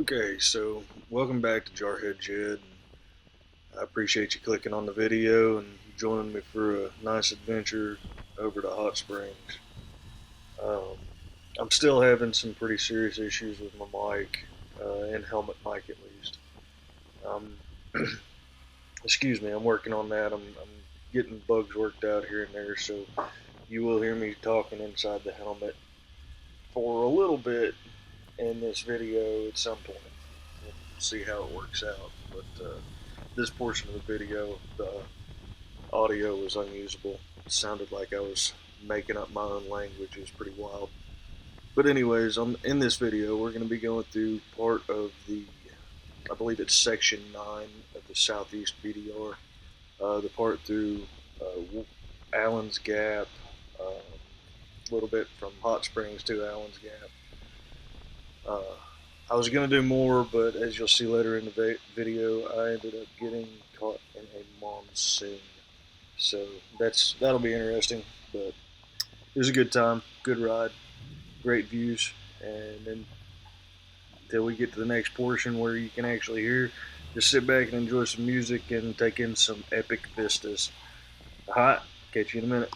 Okay, so welcome back to Jarhead Jed. I appreciate you clicking on the video and joining me for a nice adventure over to Hot Springs. Um, I'm still having some pretty serious issues with my mic, and helmet mic at least. Um, excuse me, I'm working on that. I'm getting bugs worked out here and there, so you will hear me talking inside the helmet for a little bit in this video at some point. We'll see how it works out. But this portion of the video, the audio was unusable. It sounded like I was making up my own language. It was pretty wild. But anyways, in this video, we're going to be going through part of the, I believe it's section 9 of the Southeast BDR. The part through Allen's Gap, a little bit from Hot Springs to Allen's Gap. I was going to do more, but as you'll see later in the video, I ended up getting caught in a monsoon. So that'll be interesting, but it was a good time, good ride, great views, and then until we get to the next portion where you can actually hear, just sit back and enjoy some music and take in some epic vistas. Alright, catch you in a minute.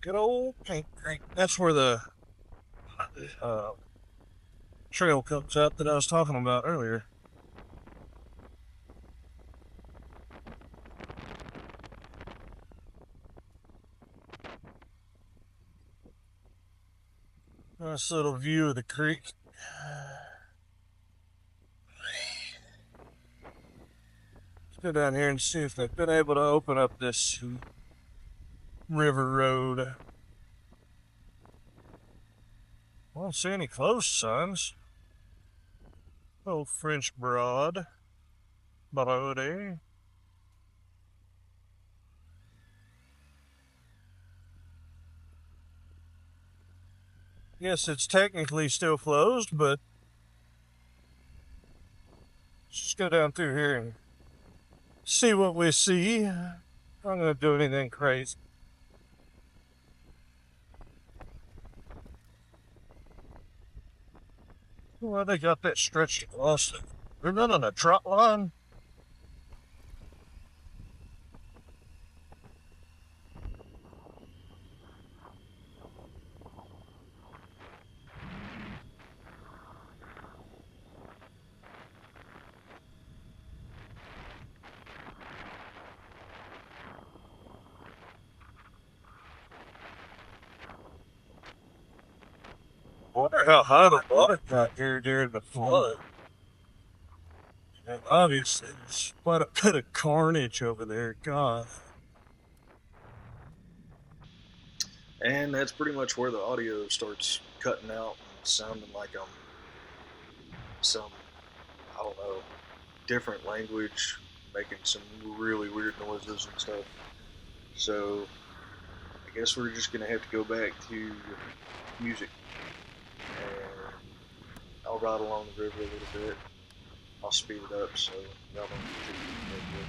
Good old Paint Creek. That's where the trail comes out that I was talking about earlier. Nice little view of the creek. Let's go down here and see if they've been able to open up this river road. I don't see any closed signs. Old French Broad. Brody. Yes, it's technically still closed, but just go down through here and see what we see. I'm not gonna do anything crazy. Well, they got that stretched across. They're running a trot line. Wonder how high the water got here during the flood. And obviously, there's quite a bit of carnage over there. God. And that's pretty much where the audio starts cutting out and sounding like I'm some, I don't know, different language, making some really weird noises and stuff. So I guess we're just gonna have to go back to music, and I'll ride along the river a little bit. I'll speed it up so y'all don't get too.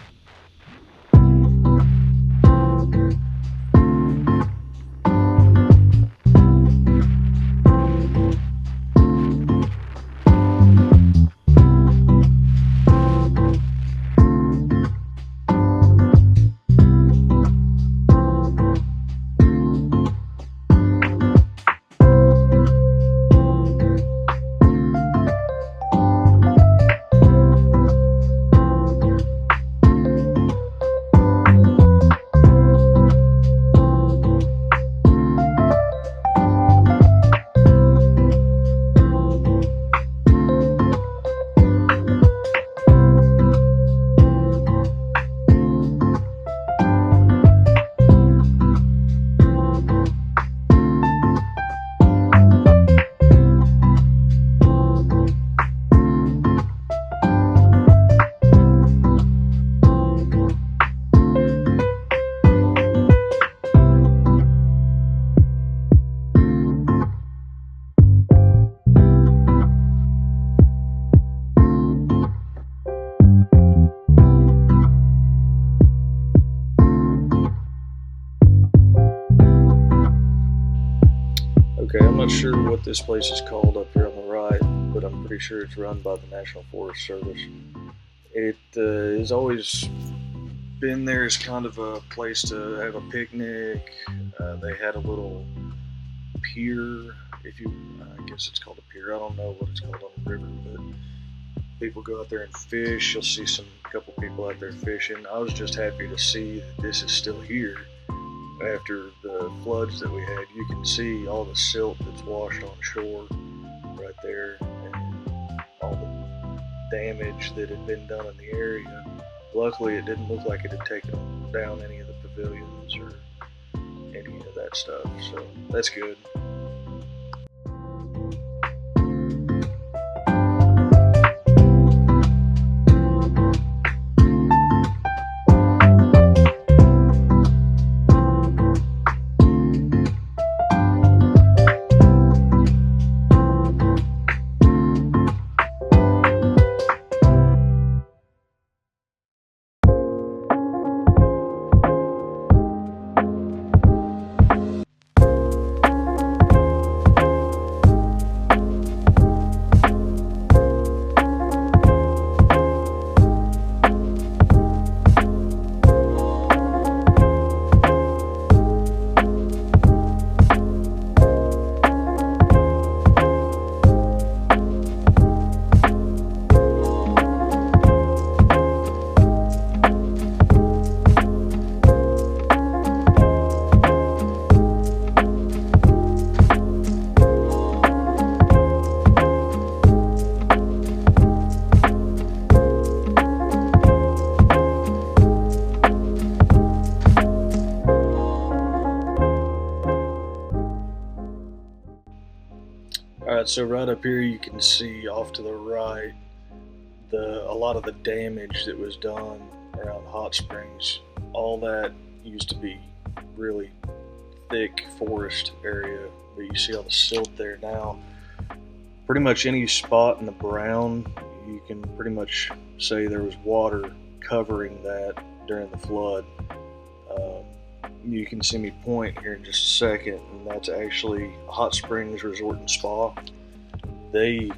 Okay, I'm not sure what this place is called up here on the right, but I'm pretty sure it's run by the National Forest Service. It has always been there as kind of a place to have a picnic. They had a little pier, I guess it's called a pier. I don't know what it's called on the river, but people go out there and fish. You'll see a couple people out there fishing. I was just happy to see that this is still here. After the floods that we had, you can see all the silt that's washed on shore right there, and all the damage that had been done in the area. Luckily, it didn't look like it had taken down any of the pavilions or any of that stuff, so that's good. Alright, so right up here you can see off to the right a lot of the damage that was done around Hot Springs. All that used to be really thick forest area, but you see all the silt there now. pretty much any spot in the brown, you can pretty much say there was water covering that during the flood. You can see me point here in just a second, and that's actually Hot Springs Resort and Spa. They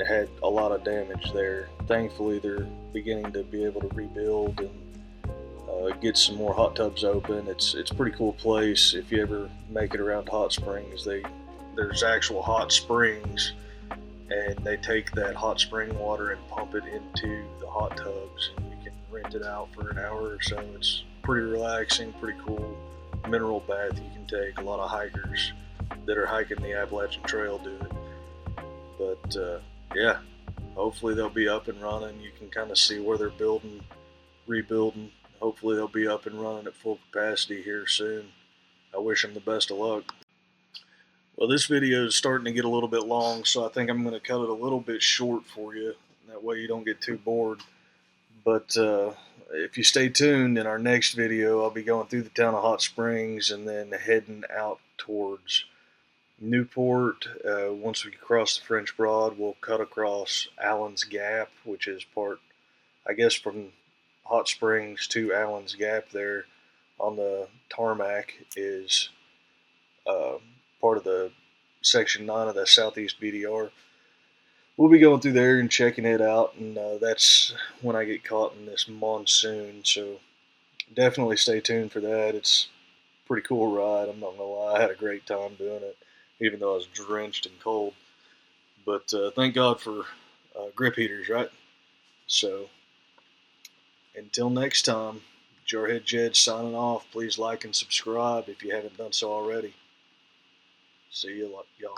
had a lot of damage there. Thankfully, they're beginning to be able to rebuild and get some more hot tubs open. It's a pretty cool place. If you ever make it around Hot Springs, there's actual hot springs, and they take that hot spring water and pump it into the hot tubs, and you can rent it out for an hour or so. It's pretty relaxing, pretty cool mineral bath you can take. A lot of hikers that are hiking the Appalachian Trail do it. But yeah, hopefully they'll be up and running. You can kind of see where they're rebuilding. Hopefully they'll be up and running at full capacity here soon. I wish them the best of luck. Well, this video is starting to get a little bit long, so I think I'm going to cut it a little bit short for you. That way you don't get too bored. But if you stay tuned, in our next video, I'll be going through the town of Hot Springs and then heading out towards Newport. Once we cross the French Broad, we'll cut across Allen's Gap, which is part, I guess, from Hot Springs to Allen's Gap there on the tarmac is part of the Section 9 of the Southeast BDR. We'll be going through there and checking it out, and that's when I get caught in this monsoon, so definitely stay tuned for that. It's a pretty cool ride, I'm not going to lie. I had a great time doing it, even though I was drenched and cold. But thank God for grip heaters, right? So until next time, Jarhead Jed signing off. Please like and subscribe if you haven't done so already. See you, y'all.